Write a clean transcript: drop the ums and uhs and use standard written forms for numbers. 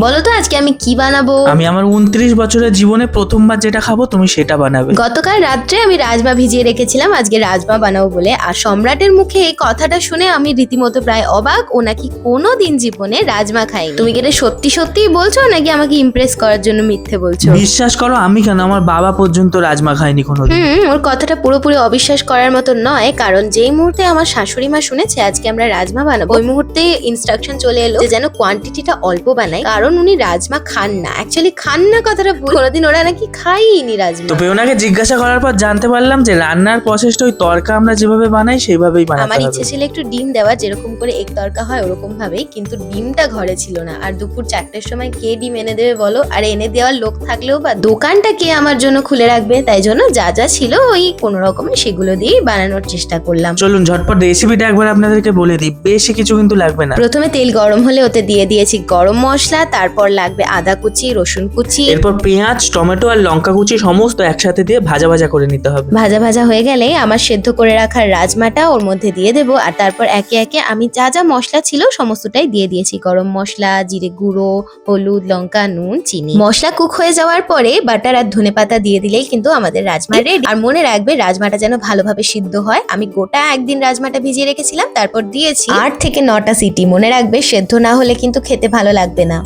বলো তো আজকে আমি কি বানাবো? আমি আমার 29 বছরের জীবনে প্রথমবার যেটা খাবো তুমি সেটা বানাবে। গতকাল রাত্রে আমি রাজমা ভিজিয়ে রেখেছিলাম আজকে রাজমা বানাবো বলে, আর সম্রাটের মুখে এই কথাটা শুনে আমি রীতিমতো প্রায় অবাক। ও নাকি কোনোদিন জীবনে রাজমা খায়নি। তুমি কি এটা সত্যি সত্যিই বলছো নাকি আমাকে ইমপ্রেস করার জন্য মিথ্যে বলছো? বিশ্বাস করো, আমি কেন, আমার বাবা পর্যন্ত রাজমা খায়নি কোনোদিন। ওর কথাটা পুরোপুরি অবিশ্বাস করার মতো নয়, কারণ যেই মুহূর্তে আমার শাশুড়ি মা শুনেছে আজকে আমরা রাজমা বানাবো, ওই মুহূর্তে ইনস্ট্রাকশন চলে এলো যে যেন কোয়ান্টিটিটা অল্প বানাই, কারণ উনি রাজমা খান না। অ্যাকচুয়ালি খান না কথাটা ভুল, কোনোদিন ওরা নাকি খাইনি রাজমা। তবে ওনাকে জিজ্ঞাসা করার পর জানতে পারলাম যে রান্নার প্রসেসটা ওই তরকা আমরা যেভাবে বানাই সেইভাবেই আমার বানাতে ইচ্ছে হবে। ছিল একটু ডিম দেওয়া, যেরকম করে এগ তরকা হয় ওরকম ভাবেই, কিন্তু ডিমটা ঘরে ছিল না। আর দুপুর 4টের সময় কে ডিম এনে দেবে বলো? আর এনে দেওয়ার লোক থাকলেও বা দোকানটা কে আমার জন্য খুলে রাখবে? তাই জন্য যা যা ছিল ওই কোনো রকমে সেগুলো দিয়েই বানানোর চেষ্টা করলাম। চলুন ঝটপট রেসিপিটা একবার আপনাদেরকে বলে দিই, বেশি কিছু কিন্তু লাগবে না। প্রথমে তেল গরম হলে ওতে দিয়ে দিয়েছি গরম মশলা, তারপর লাগবে আদা কুচি, রসুন কুচি। এরপর পেঁয়াজ, টমেটো আর লঙ্কা কুচি সমস্ত একসাথে দিয়ে ভাজা ভাজা করে নিতে হবে। ভাজা ভাজা হয়ে গেলে আমার সেদ্ধ করে রাখার রাজমাটা ওর মধ্যে দিয়ে দেবো, আর তারপর একে একে আমি যা যা মশলা ছিল সমস্তটাই দিয়ে দিয়েছি। গরম মশলা, জিরে গুঁড়ো, হলুদ, লঙ্কা, নুন, চিনি। মশলা কুক হয়ে যাওয়ার পরে বাটার আর ধনেপাতা দিয়ে দিলেই কিন্তু আমাদের রাজমা রেডি। আর মনে রাখবে রাজমাটা যেন ভালোভাবে সিদ্ধ হয়। আমি গোটা একদিন রাজমাটা ভিজিয়ে রেখেছিলাম, তারপর দিয়েছি 8 থেকে 9টা সিটি। মনে রাখবে সেদ্ধ না হলে কিন্তু খেতে ভালো লাগবে না।